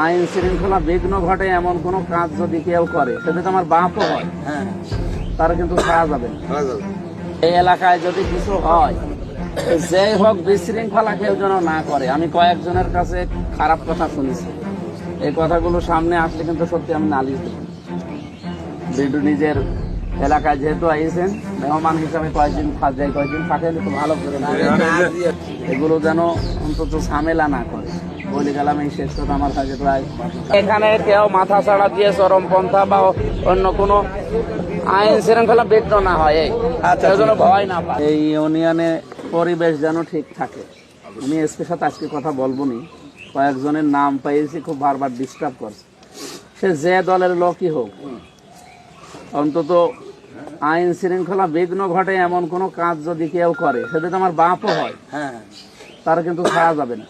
আইন শৃঙ্খলা বিঘ্ন ঘটে এমন কোন কাজ যদি কেউ করে সেটা তো আমার বাপও হয়, তারা কিন্তু ছাড়া যাবে না। এই এলাকায় যদি কিছু হয়, যে হোক বিশৃঙ্খলা কেউ যেন না করে। আমি কয়েকজনের কাছে খারাপ কথা শুনেছি, এই কথাগুলো সামনে আসলে কিন্তু সত্যি আমি নালিশ দেব। বিডু নিজের এলাকায় যেহেতু আইছেন মেহমান হিসাবে কয়েকদিন থাকেন, একটু ভালো করে এগুলো যেন অন্তত ঝামেলা না করে। বলে গেলাম এই শেষ কথা আমার কাছে প্রায়। এখানে কেউ মাথা ছাড়া দিয়ে চরমপন্থা বা অন্য কোনো আইন শৃঙ্খলা বিঘ্ন না হয়, যেন ভয় না পায়। এই ইউনিয়নে পরিবেশ যেন ঠিক থাকে। আমি এসপির সাথে আজকে কথা বলবো নি, কয়েকজনের নাম পেয়েছি খুব বারবার ডিস্টার্ব করছে। সে যে দলের লোকই হোক, অন্তত আইন শৃঙ্খলা বিঘ্ন ঘটে এমন কোন কাজ যদি কেউ করে সেটা তো আমার বাপও হয়, তারা কিন্তু ছাড়া যাবে না।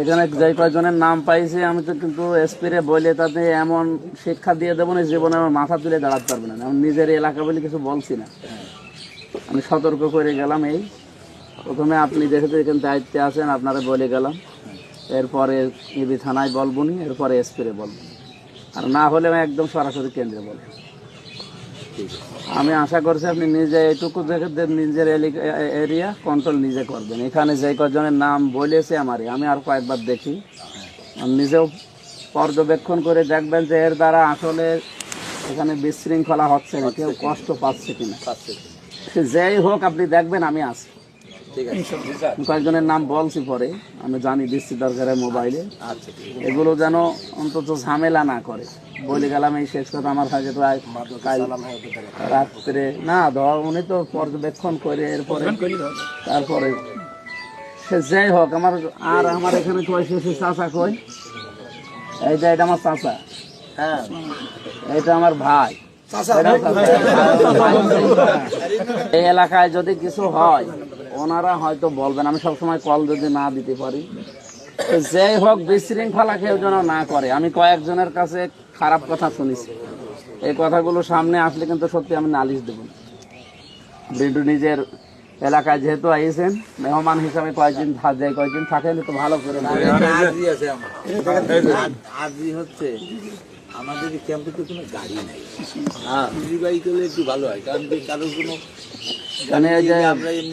এখানে যে কয়েকজনের নাম পাইছে আমি তো কিন্তু এসপিরে বলে তাতে এমন শিক্ষা দিয়ে দেবো না, জীবনে আমার মাথা তুলে দাঁড়াতে পারবে না। আমি নিজের এলাকা বলে কিছু বলছি না, আমি সতর্ক করে গেলাম। এই প্রথমে আপনি যেহেতু এখানে দায়িত্বে আছেন আপনারা বলে গেলাম, এরপরে ইবি থানায় বলবো নি, এরপরে এসপিরে বলবো, আর না হলে আমি একদম সরাসরি কেন্দ্রে বলবো। আমি আশা করছি আপনি নিজে এইটুকু দেখে নিজের এরিয়া কন্ট্রোল নিজে করবেন। এখানে যে কয়েকজনের নাম বলেছে আমি আর কয়েকবার দেখি, নিজেও পর্যবেক্ষণ করে দেখবেন যে এর দ্বারা আসলে এখানে বিশৃঙ্খলা হচ্ছে না, কেউ কষ্ট পাচ্ছে কিনা। যেই হোক আপনি দেখবেন আমি আছি। কয়েকজনের নাম বলছি পরে, আমি জানি দিচ্ছি দরকারের মোবাইলে। এগুলো যেন অন্তত ঝামেলা না করে। বলে গেলাম এই শেষ কথা আমার কাছে প্রায় রাত্রে না ধর উনি তো পর্যবেক্ষণ করে এরপরে তারপরে সে যাই হোক আমার এখানে কয় শেষে চাচা কই, এই যে এটা আমার চাচা, এটা আমার ভাই। এই এলাকায় যদি কিছু হয় ওনারা হয়তো বলবেন, আমি সবসময় কল যদি না দিতে পারি। যেই হোক বিশৃঙ্খলা কেউ যেন না করে। আমি কয়েকজনের কাছে খারাপ কথা শুনেছি, এই কথাগুলো সামনে আসলে কিন্তু সত্যি আমি নালিশ দেব। বিডু নিজের এলাকায় যেহেতু আইছেন মেহমান হিসাবে কয়েকদিন থাকেন, একটু ভালো করে হচ্ছে। আমাদের ক্যাম্পে তো কোনো গাড়ি নাই, বাইক হলে একটু ভালো হয়, কারণ কারোর কোনো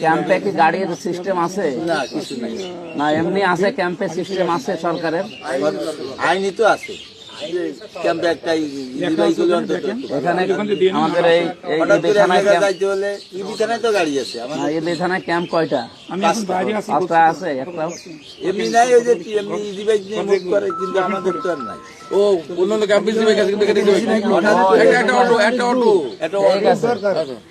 ক্যাম্পে কি গাড়ির সিস্টেম আছে? না, কিছু নাই। না এমনি আছে, ক্যাম্পে সিস্টেম আছে সরকারের, আইনি তো আছে। ক্যাম্পে একটা এখানে আমাদের থানায় তো গাড়ি আছে। এই থানায় ক্যাম্প কয়টা আছে? একটা এমনি নাই, ওই যে এমনি ইজি বাইক নিয়ে মুভ করে, কিন্তু আমাদের তো আর নাই। ও অন্য ক্যাম্পে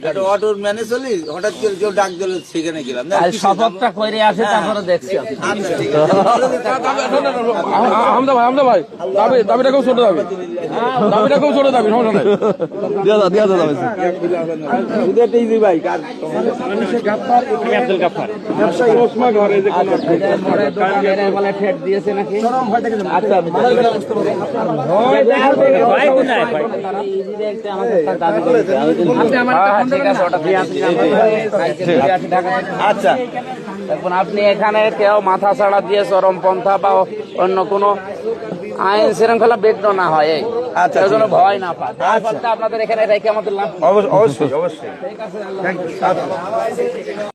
একটা অটোর ম্যানে চলি, হঠাৎ করে কেউ ডাক দিল, সেখানে গেলাম। শপথটা করে আসে, তারপরে দেখছি। দাবিটা খুব ছোট দাবি, দাবিটা খুব ছোট দাবি, সমস্যা নাই। দিয়েছে নাকি? আচ্ছা, এখন আপনি এখানে কেউ মাথা ছাড়া দিয়ে চরমপন্থা বা অন্য কোনো আইন শৃঙ্খলা বিঘ্ন না হয়, যেন ভয় না পায়। আপনাদের এখানে রেখে আমাদের অবশ্যই অবশ্যই। ঠিক আছে।